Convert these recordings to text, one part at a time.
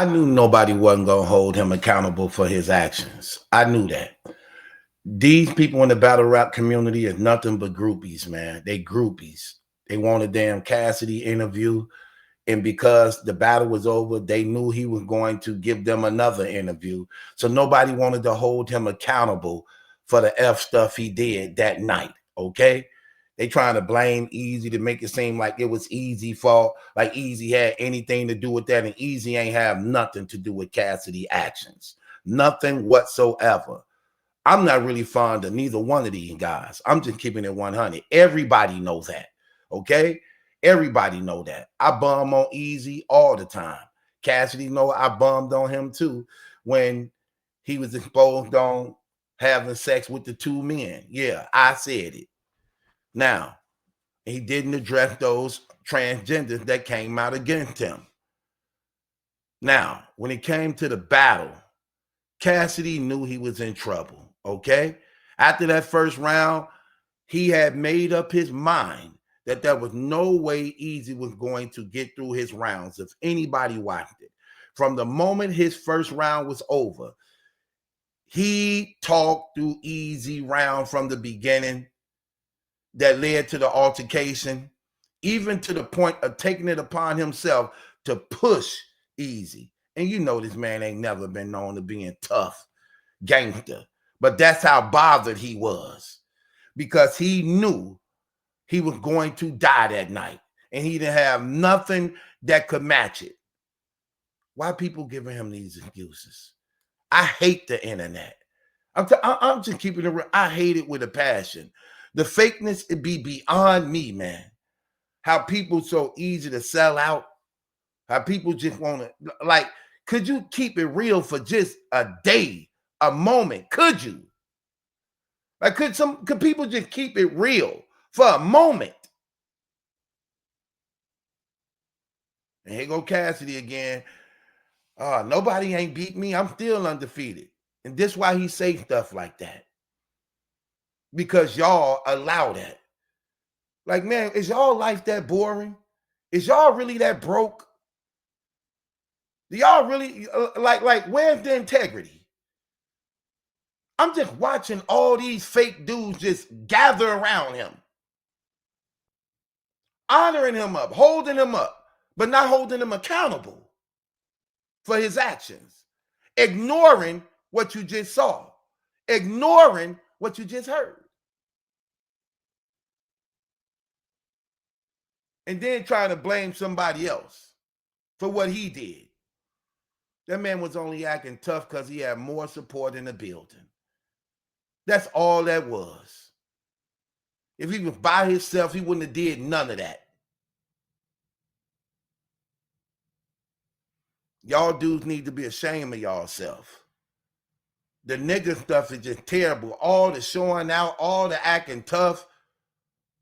I knew nobody wasn't going to hold him accountable for his actions. I knew that. These people in the battle rap community is nothing but groupies, man. They groupies. They want a damn Cassidy interview. And because the battle was over, they knew he was going to give them another interview. So nobody wanted to hold him accountable for the F stuff he did that night, okay? They trying to blame Easy to make it seem like it was Easy's fault, like Easy had anything to do with that, and Easy ain't have nothing to do with Cassidy actions. Nothing whatsoever. I'm not really fond of neither one of these guys. I'm just keeping it 100. Everybody knows that, okay? Everybody know that. I bum on Easy all the time. Cassidy know I bummed on him too when he was exposed on having sex with the two men. Yeah, I said it. Now, he didn't address those transgenders that came out against him. Now, when it came to the battle, Cassidy knew he was in trouble, okay? After that first round, he had made up his mind that there was no way Easy was going to get through his rounds if anybody watched it. From the moment his first round was over, he talked through Easy round from the beginning that led to the altercation, even to the point of taking it upon himself to push Easy. And you know this man ain't never been known to being tough gangster, but that's how bothered he was because he knew he was going to die that night and he didn't have nothing that could match it. Why people giving him these excuses? I hate the internet. I'm just keeping it real. I hate it with a passion. The fakeness, it be beyond me, man. How people so easy to sell out. How people just want to, like, could you keep it real for just a day, a moment? Could you? Like, could people just keep it real for a moment? And here go Cassidy again. Nobody ain't beat me. I'm still undefeated. And this why he say stuff like that. Because y'all allow that. Like, man, is y'all life that boring? Is y'all really that broke? Do y'all really, like, where's the integrity? I'm just watching all these fake dudes just gather around him. Honoring him up, holding him up, but not holding him accountable for his actions. Ignoring what you just saw. Ignoring what you just heard. And then trying to blame somebody else for what he did. That man was only acting tough because he had more support in the building. That's all that was. If he was by himself, he wouldn't have did none of that. Y'all dudes need to be ashamed of y'allself. The nigga stuff is just terrible. All the showing out, all the acting tough,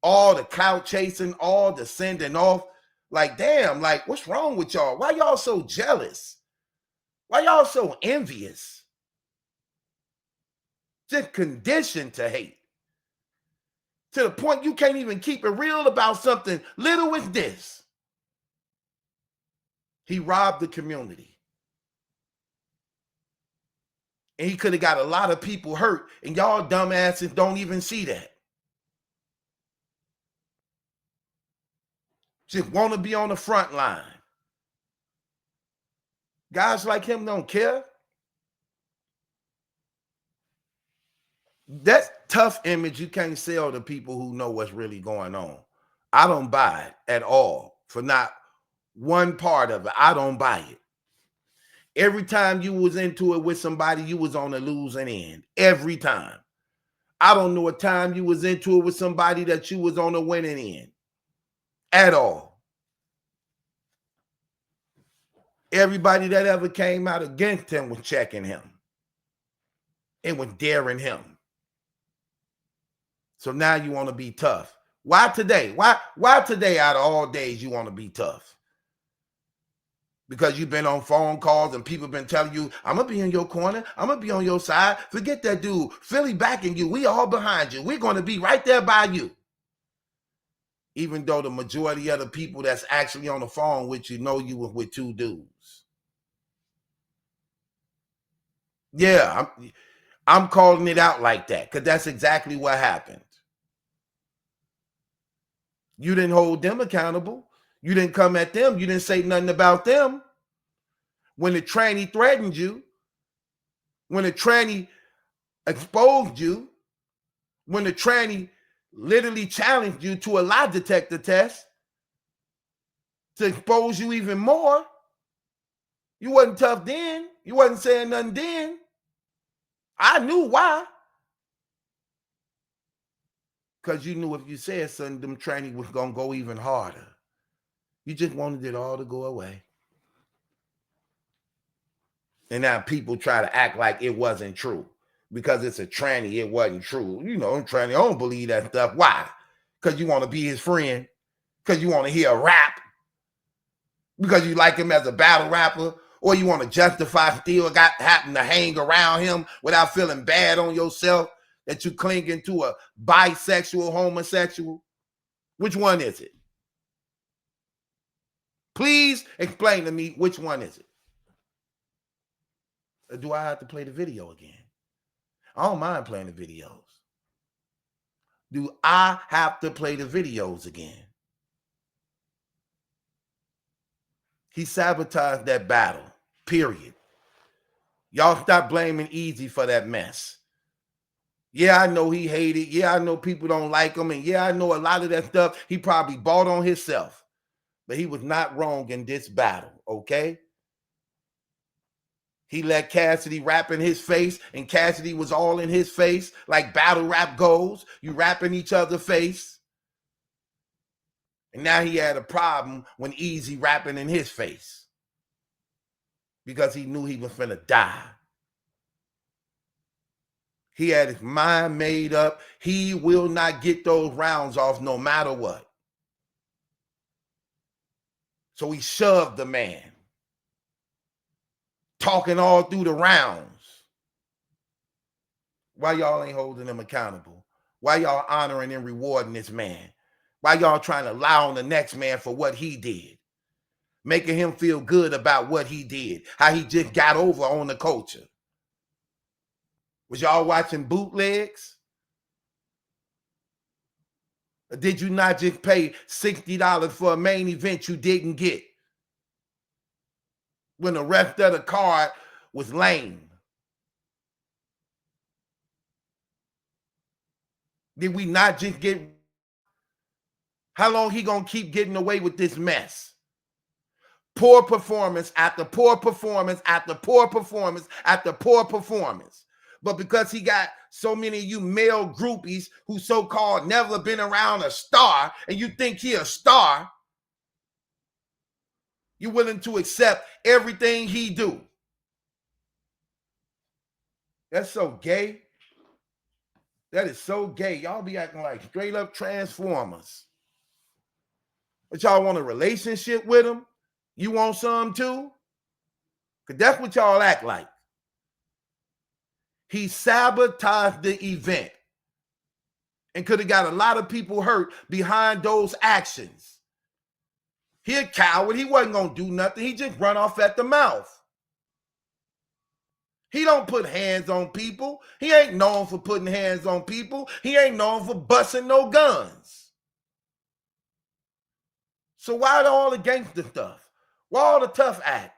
all the clout chasing, all the sending off. Like, damn, like, what's wrong with y'all? Why y'all so jealous? Why y'all so envious? Just conditioned to hate. To the point you can't even keep it real about something little as this. He robbed the community. And he could have got a lot of people hurt, and y'all dumbasses don't even see that. Just want to be on the front line. Guys like him don't care. That tough image you can't sell to people who know what's really going on. I don't buy it at all. For not one part of it, I don't buy it. Every time you was into it with somebody, you was on the losing end. Every time. I don't know a time you was into it with somebody that you was on the winning end. At all. Everybody that ever came out against him was checking him. And was daring him. So now you want to be tough. Why today? Why today out of all days you want to be tough? Because you've been on phone calls and people been telling you, I'm going to be in your corner. I'm going to be on your side. Forget that dude. Philly backing you. We all behind you. We're going to be right there by you. Even though the majority of the people that's actually on the phone with you know you were with two dudes. Yeah, I'm calling it out like that because that's exactly what happened. You didn't hold them accountable. You didn't come at them. You didn't say nothing about them. When the tranny threatened you, when the tranny exposed you, when the tranny literally challenged you to a lie detector test to expose you even more, you wasn't tough then. You wasn't saying nothing then. I knew why. Because you knew if you said something, them tranny was going to go even harder. You just wanted it all to go away. And now people try to act like it wasn't true. Because it's a tranny, it wasn't true. You know, tranny, I don't believe that stuff. Why? Because you want to be his friend. Because you want to hear a rap. Because you like him as a battle rapper. Or you want to justify still happen to hang around him without feeling bad on yourself that you clinging to a bisexual, homosexual. Which one is it? Please explain to me which one is it? Or do I have to play the video again? I don't mind playing the videos. Do I have to play the videos again? He sabotaged that battle, period. Y'all stop blaming Easy for that mess. Yeah, I know he hated. Yeah, I know people don't like him. And yeah, I know a lot of that stuff he probably bought on himself. But he was not wrong in this battle, okay? He let Cassidy rap in his face, and Cassidy was all in his face, like battle rap goes. You rap in each other's face. And now he had a problem when Easy rapping in his face because he knew he was finna die. He had his mind made up. He will not get those rounds off no matter what. So he shoved the man, talking all through the rounds. Why y'all ain't holding him accountable? Why y'all honoring and rewarding this man? Why y'all trying to lie on the next man for what he did? Making him feel good about what he did, how he just got over on the culture. Was y'all watching bootlegs? Or did you not just pay $60 for a main event you didn't get? When the rest of the card was lame. Did we not just get... How long he gonna keep getting away with this mess? Poor performance after poor performance after poor performance after poor performance. But because he got so many of you male groupies who so-called never been around a star, and you think he a star, you're willing to accept everything he do. That's so gay. That is so gay. Y'all be acting like straight up transformers. But y'all want a relationship with him? You want some too? Because that's what y'all act like. He sabotaged the event and could have got a lot of people hurt behind those actions. He a coward. He wasn't going to do nothing. He just run off at the mouth. He don't put hands on people. He ain't known for putting hands on people. He ain't known for busting no guns. So why all the gangster stuff? Why all the tough act?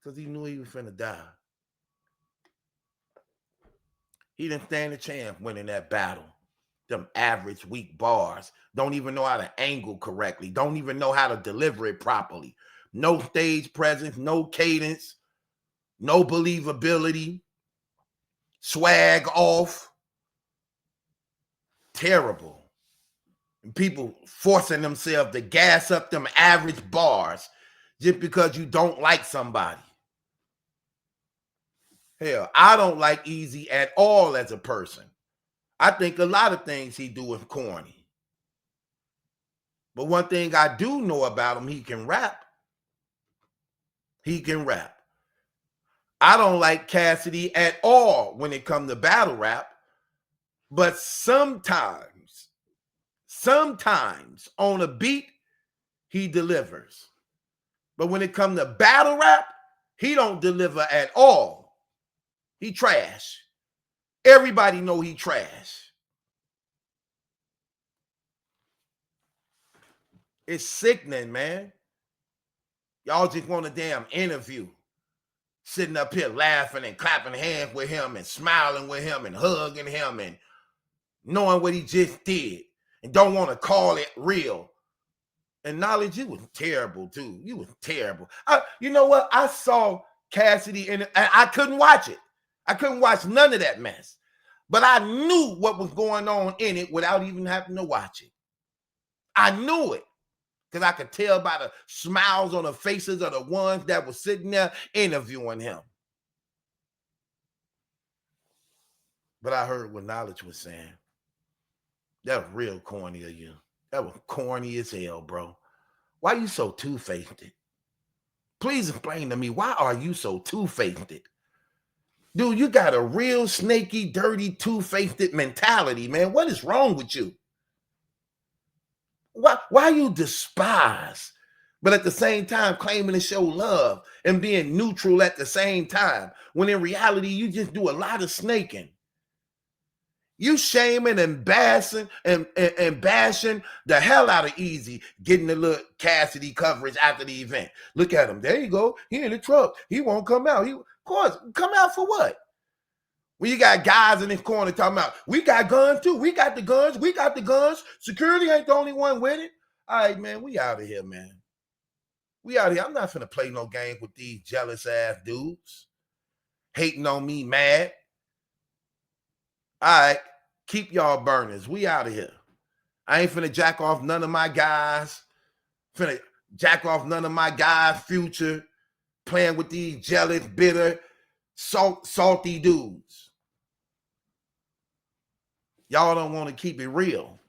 Because he knew he was finna die. He didn't stand a chance winning that battle. Them average weak bars. Don't even know how to angle correctly. Don't even know how to deliver it properly. No stage presence, no cadence, no believability, swag off. Terrible. And people forcing themselves to gas up them average bars just because you don't like somebody. Hell, I don't like Easy at all as a person. I think a lot of things he do is corny. But one thing I do know about him, he can rap. He can rap. I don't like Cassidy at all when it comes to battle rap. But sometimes on a beat, he delivers. But when it comes to battle rap, he don't deliver at all. He trash. Everybody know he trash. It's sickening, man. Y'all just want a damn interview. Sitting up here laughing and clapping hands with him and smiling with him and hugging him and knowing what he just did and don't want to call it real. And Knowledge, you was terrible too. You was terrible. You know what? I saw Cassidy and I couldn't watch it. I couldn't watch none of that mess. But I knew what was going on in it without even having to watch it. I knew it. Because I could tell by the smiles on the faces of the ones that were sitting there interviewing him. But I heard what Knowledge was saying. That was real corny of you. That was corny as hell, bro. Why you so two-faced? Please explain to me, why are you so two-faced? Dude, you got a real snaky, dirty, two-faced mentality, man. What is wrong with you? Why you despise, but at the same time claiming to show love and being neutral at the same time, when in reality, you just do a lot of snaking. You shaming and bashing and bashing the hell out of Easy, getting the little Cassidy coverage after the event. Look at him. There you go. He in the truck. He won't come out. Of course, come out for what? When you got guys in this corner talking about, we got guns too. We got the guns. We got the guns. Security ain't the only one with it. All right, man, we out of here, man. We out of here. I'm not finna play no game with these jealous ass dudes. Hating on me, mad. All right, keep y'all burners. We out of here. I ain't finna jack off none of my guys. Finna jack off none of my guys' future. Playing with these jealous, bitter, salty dudes. Y'all don't want to keep it real.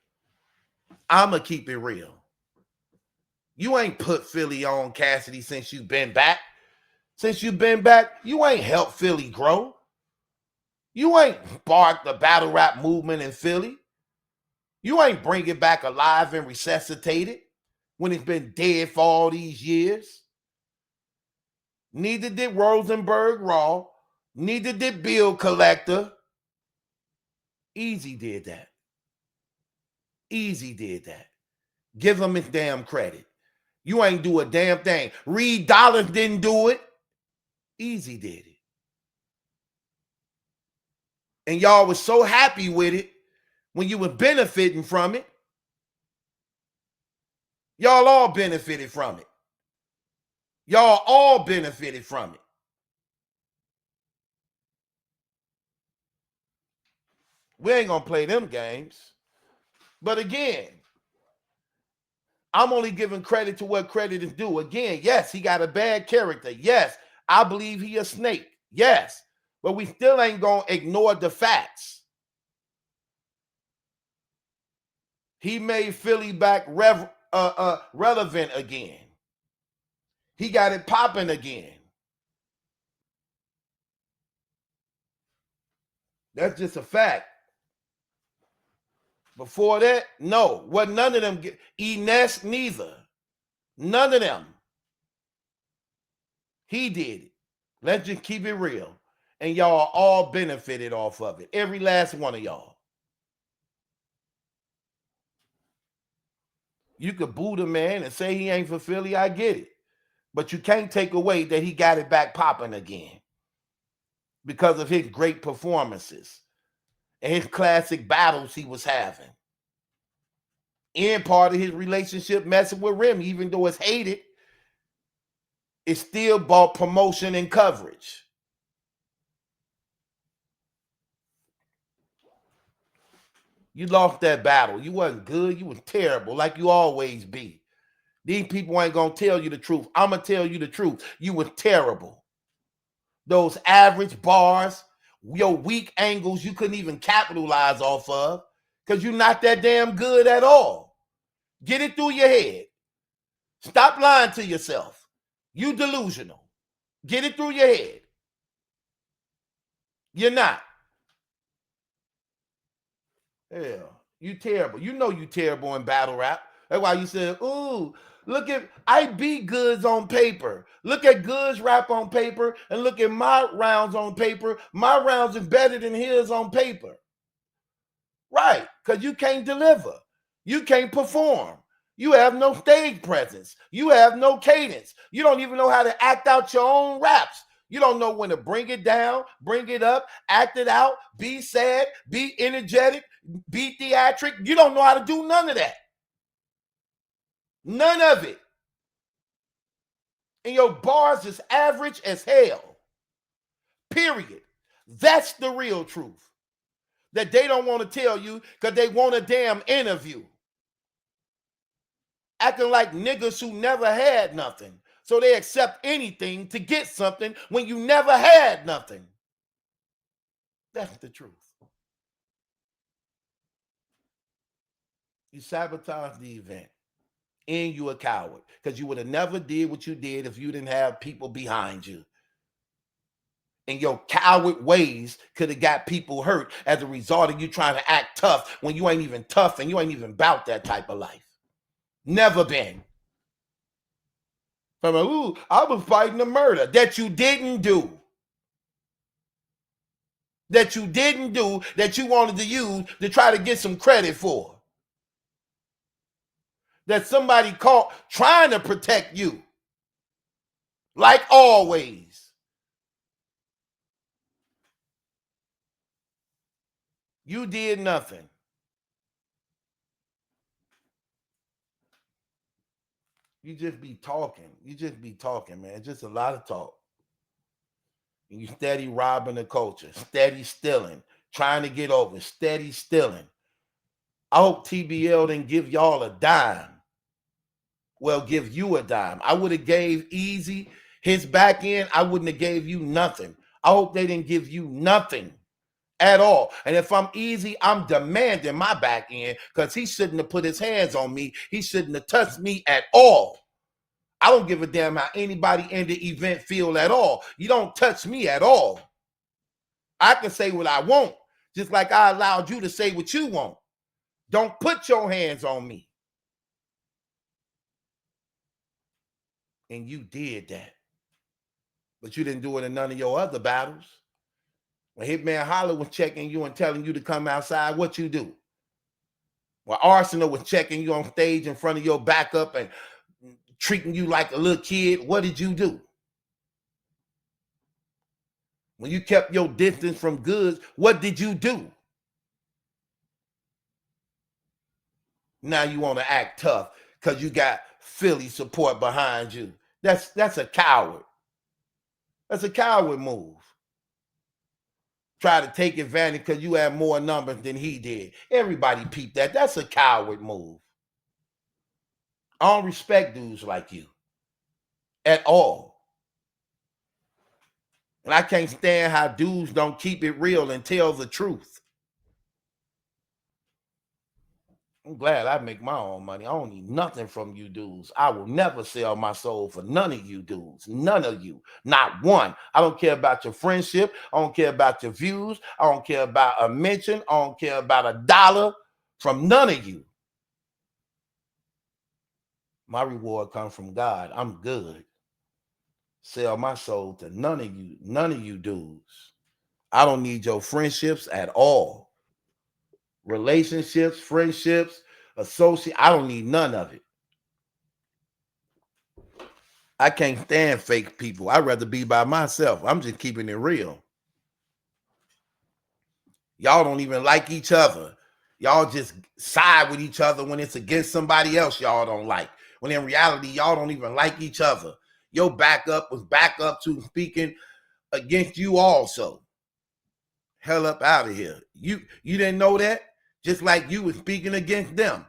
I'ma keep it real. You ain't put Philly on, Cassidy, since you've been back. Since you've been back, you ain't helped Philly grow. You ain't sparked the battle rap movement in Philly. You ain't bring it back alive and resuscitate it when it's been dead for all these years. Neither did Rosenberg Raw. Neither did Bill Collector. Easy did that. Easy did that. Give him his damn credit. You ain't do a damn thing. Reed Dollars didn't do it. Easy did it. And y'all was so happy with it when you were benefiting from it. Y'all all benefited from it. Y'all all benefited from it. We ain't gonna play them games. But again, I'm only giving credit to what credit is due. Again, yes, he got a bad character. Yes, I believe he a snake. Yes, but we still ain't gonna ignore the facts. He made Philly back relevant again. He got it popping again. That's just a fact. Before that, no. What none of them get. Ines, neither. None of them. He did it. Let's just keep it real. And y'all all benefited off of it. Every last one of y'all. You could boo the man and say he ain't for Philly. I get it. But you can't take away that he got it back popping again because of his great performances and his classic battles he was having. And part of his relationship messing with Remy, even though it's hated, it still bought promotion and coverage. You lost that battle. You wasn't good. You was terrible, like you always be. These people ain't gonna tell you the truth. I'm gonna tell you the truth. You was terrible. Those average bars, your weak angles, you couldn't even capitalize off of because you're not that damn good at all. Get it through your head. Stop lying to yourself. You delusional. Get it through your head. You're not. Hell, you terrible. You know you terrible in battle rap. That's why you said, ooh, Look at I beat Goods on paper. Look at Goods rap on paper and look at my rounds on paper. My rounds is better than his on paper. Right, because you can't deliver. You can't perform. You have no stage presence. You have no cadence. You don't even know how to act out your own raps. You don't know when to bring it down, bring it up, act it out, be sad, be energetic, be theatric. You don't know how to do none of that. None of it. And your bars is average as hell. Period. That's the real truth. That they don't want to tell you because they want a damn interview. Acting like niggas who never had nothing. So they accept anything to get something when you never had nothing. That's the truth. You sabotage the event. And you a coward. Because you would have never did what you did if you didn't have people behind you. And your coward ways could have got people hurt as a result of you trying to act tough when you ain't even tough and you ain't even about that type of life. Never been. I'm like, ooh, I was fighting a murder that you didn't do. That you didn't do, that you wanted to use to try to get some credit for. That somebody caught trying to protect you. Like always. You did nothing. You just be talking. You just be talking, man. Just a lot of talk. And you steady robbing the culture, steady stealing, trying to get over, steady stealing. I hope TBL didn't give y'all a dime. Well, give you a dime. I would have gave Easy his back end. I wouldn't have gave you nothing. I hope they didn't give you nothing at all. And if I'm Easy, I'm demanding my back end because he shouldn't have put his hands on me. He shouldn't have touched me at all. I don't give a damn how anybody in the event feel at all. You don't touch me at all. I can say what I want, just like I allowed you to say what you want. Don't put your hands on me. And you did that. But you didn't do it in none of your other battles. When Hitman Holler was checking you and telling you to come outside, what you do? When Arsenal was checking you on stage in front of your backup and treating you like a little kid, what did you do? When you kept your distance from Goods, what did you do? Now you want to act tough because you got Philly support behind you. That's a coward. That's a coward move. Try to take advantage because you had more numbers than he did. Everybody peeped that. That's a coward move. I don't respect dudes like you at all. And I can't stand how dudes don't keep it real and tell the truth. I'm glad I make my own money. I don't need nothing from you dudes. I will never sell my soul for none of you dudes. None of you. Not one. I don't care about your friendship. I don't care about your views. I don't care about a mention. I don't care about a dollar from none of you. My reward comes from God. I'm good. Sell my soul to none of you dudes. I don't need your friendships at all. Relationships, friendships, associate. I don't need none of it. I can't stand fake people. I'd rather be by myself. I'm just keeping it real. Y'all don't even like each other. Y'all just side with each other when it's against somebody else y'all don't like. When in reality, y'all don't even like each other. Your backup was backup to speaking against you also. Hell up out of here. You didn't know that? Just like you was speaking against them.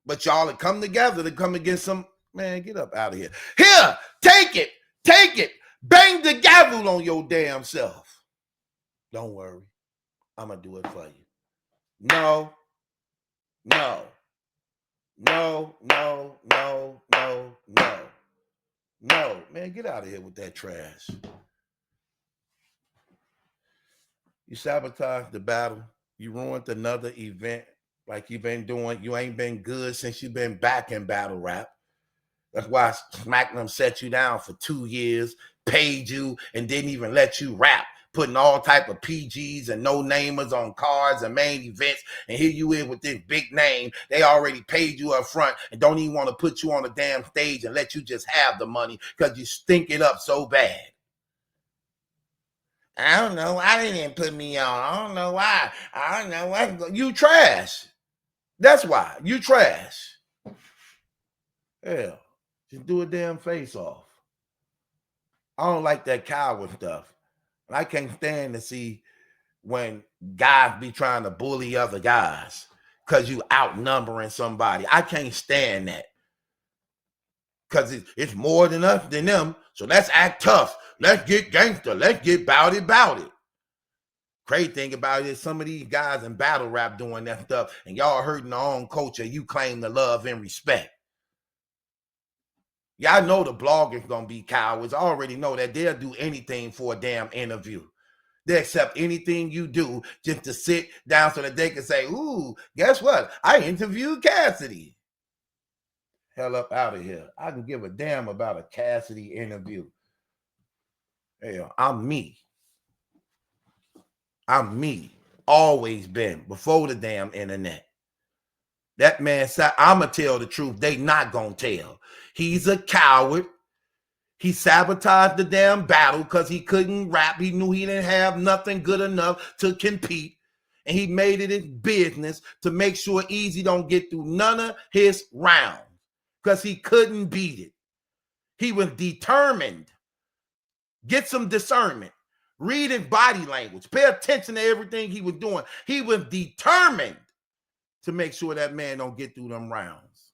But y'all had come together to come against some, man, get up out of here. Here, take it. Take it. Bang the gavel on your damn self. Don't worry. I'm going to do it for you. No. No. No, no, no, no, no. No. Man, get out of here with that trash. You sabotaged the battle. You ruined another event like you've been doing. You ain't been good since you've been back in battle rap. That's why Smack them set you down for 2 years, paid you, and didn't even let you rap, putting all type of PGs and no-namers on cards and main events, and here you is with this big name. They already paid you up front and don't even want to put you on the damn stage and let you just have the money because you stink it up so bad. I don't know why they didn't put me on. I don't know why. I don't know why. You trash. That's why. You trash. Hell, just do a damn face off. I don't like that coward stuff. I can't stand to see when guys be trying to bully other guys because you outnumbering somebody. I can't stand that. Because it's more than us than them. So let's act tough. Let's get gangster. Let's get bout it. Crazy thing about it is some of these guys in battle rap doing that stuff, and y'all hurting their own culture. You claim the love and respect. Y'all know the bloggers gonna be cowards. I already know that they'll do anything for a damn interview. They accept anything you do just to sit down so that they can say, ooh, guess what? I interviewed Cassidy. Hell up out of here. I can give a damn about a Cassidy interview. Hell, I'm me. I'm me. Always been before the damn internet. That man said, I'ma tell the truth. They not gonna tell. He's a coward. He sabotaged the damn battle because he couldn't rap. He knew he didn't have nothing good enough to compete. And he made it his business to make sure Easy don't get through none of his rounds because he couldn't beat it. He was determined. Get some discernment. Read his body language. Pay attention to everything he was doing. He was determined to make sure that man don't get through them rounds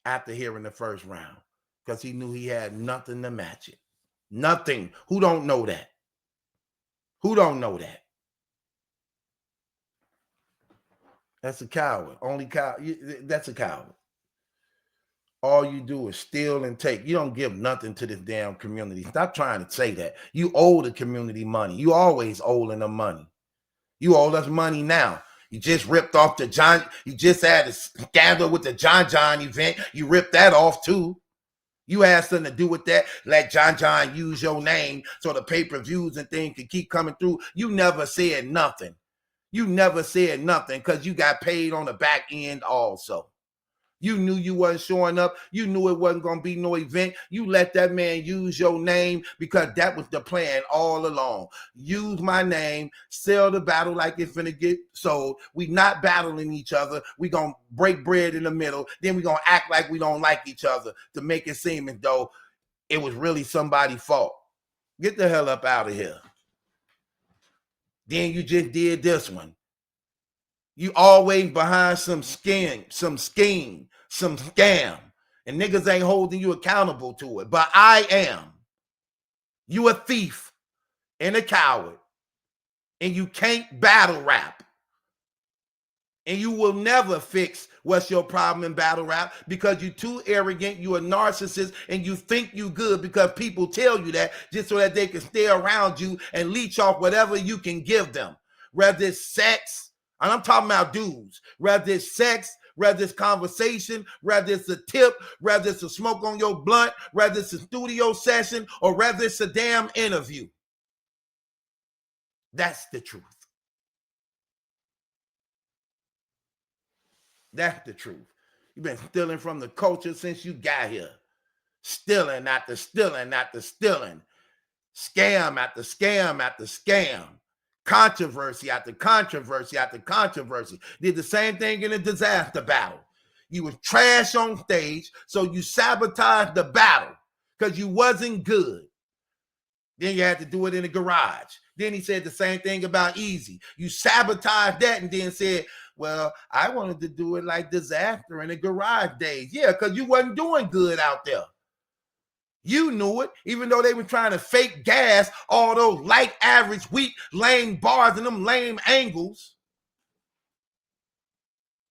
after hearing the first round because he knew he had nothing to match it. Nothing. Who don't know that? Who don't know that? That's a coward. Only coward. That's a coward. All you do is steal and take. You don't give nothing to this damn community. Stop trying to say that. You owe the community money. You always owing them money. You owe us money now. You just ripped off the John. You just had a scandal with the John event. You ripped that off too. You had something to do with that. Let John use your name so the pay-per-views and things can keep coming through. You never said nothing. You never said nothing because you got paid on the back end also. You knew you wasn't showing up. You knew it wasn't going to be no event. You let that man use your name because that was the plan all along. Use my name, sell the battle like it's finna get sold. We not battling each other. We going to break bread in the middle. Then we going to act like we don't like each other to make it seem as though it was really somebody's fault. Get the hell up out of here. Then you just did this one. You always behind some scheme, some scam, and niggas ain't holding you accountable to it. But I am. You a thief and a coward, and you can't battle rap. And you will never fix what's your problem in battle rap because you're too arrogant, you're a narcissist, and you think you good because people tell you that just so that they can stay around you and leech off whatever you can give them. Whether it's sex, and I'm talking about dudes, whether it's sex, whether it's conversation, whether it's a tip, whether it's a smoke on your blunt, whether it's a studio session, or whether it's a damn interview. That's the truth. That's the truth. You've been stealing from the culture since you got here. Stealing after stealing after stealing. Scam after scam after scam. Controversy after controversy after controversy. Did the same thing in a disaster battle. You was trash on stage, so you sabotaged the battle because you wasn't good. Then you had to do it in the garage. Then he said the same thing about Easy. You sabotaged that and then said, well, I wanted to do it like disaster in the garage days. Yeah, because you wasn't doing good out there. You knew it, even though they were trying to fake gas all those light, average, weak, lame bars and them lame angles.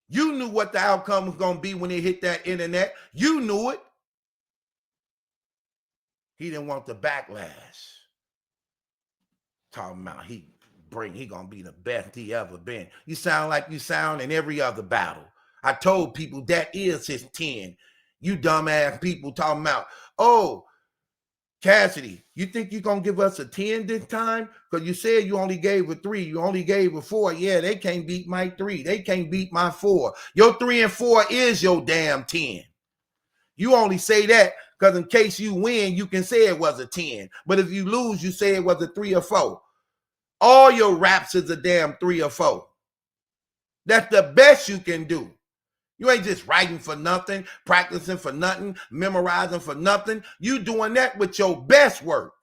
You knew what the outcome was going to be when they hit that internet. You knew it. He didn't want the backlash. Talking about he gonna be the best he ever been. You sound like you sound in every other battle. I told people that is his 10. You dumbass people talking about, oh, Cassidy, you think you're going to give us a 10 this time? Because you said you only gave a 3. You only gave a 4. Yeah, they can't beat my 3. They can't beat my 4. Your 3 and 4 is your damn 10. You only say that because in case you win, you can say it was a 10. But if you lose, you say it was a 3 or 4. All your raps is a damn 3 or 4. That's the best you can do. You ain't just writing for nothing, practicing for nothing, memorizing for nothing. You doing that with your best work,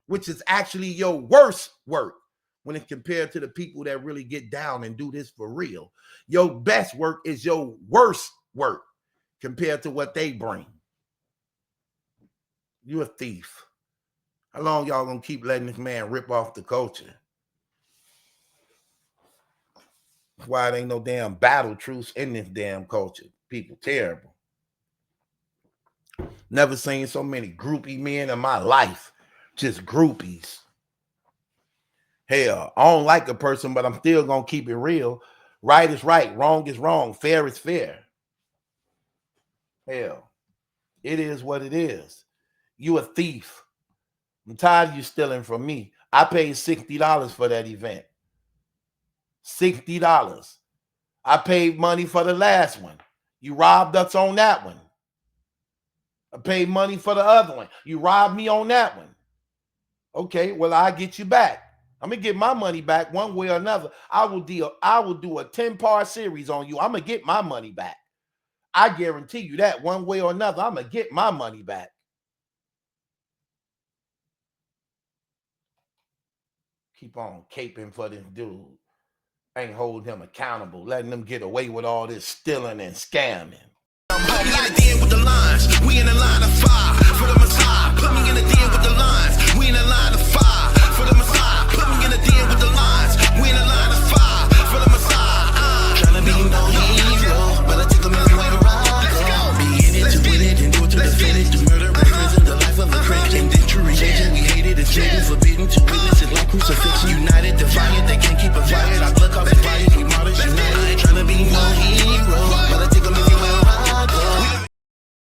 which is actually your worst work when it's compared to the people that really get down and do this for real. Your best work is your worst work compared to what they bring. You a thief. How long y'all gonna keep letting this man rip off the culture? That's why it ain't no damn battle truce in this damn culture. People terrible. Never seen so many groupie men in my life. Just groupies. Hell, I don't like a person, but I'm still gonna keep it real. Right is right, wrong is wrong, fair is fair. Hell, it is what it is. You a thief. I'm tired of you stealing from me. I paid $60 for that event. $60. I paid money for the last one. You robbed us on that one. I paid money for the other one. You robbed me on that one. Okay, well, I'll get you back. I'm gonna get my money back one way or another. I will do a 10-part series on you. I'm gonna get my money back. I guarantee you that one way or another, I'm gonna get my money back. Keep on caping for this dude. Ain't holding him accountable, letting them get away with all this stealing and scamming. Put me in the den with the lines. We in the line of fire for the Messiah. Put me in the den with the lines. We in the line of fire for the Messiah. Put me in the den with the lines. We in the line of fire for the Messiah. Tryna be no hero, but I take a man's way to ride. Be in it to win it and do it to defend it. To murder and prison, the life of a Christian. This true religion, we hate it. It's forbidden to witness it like crucifixion.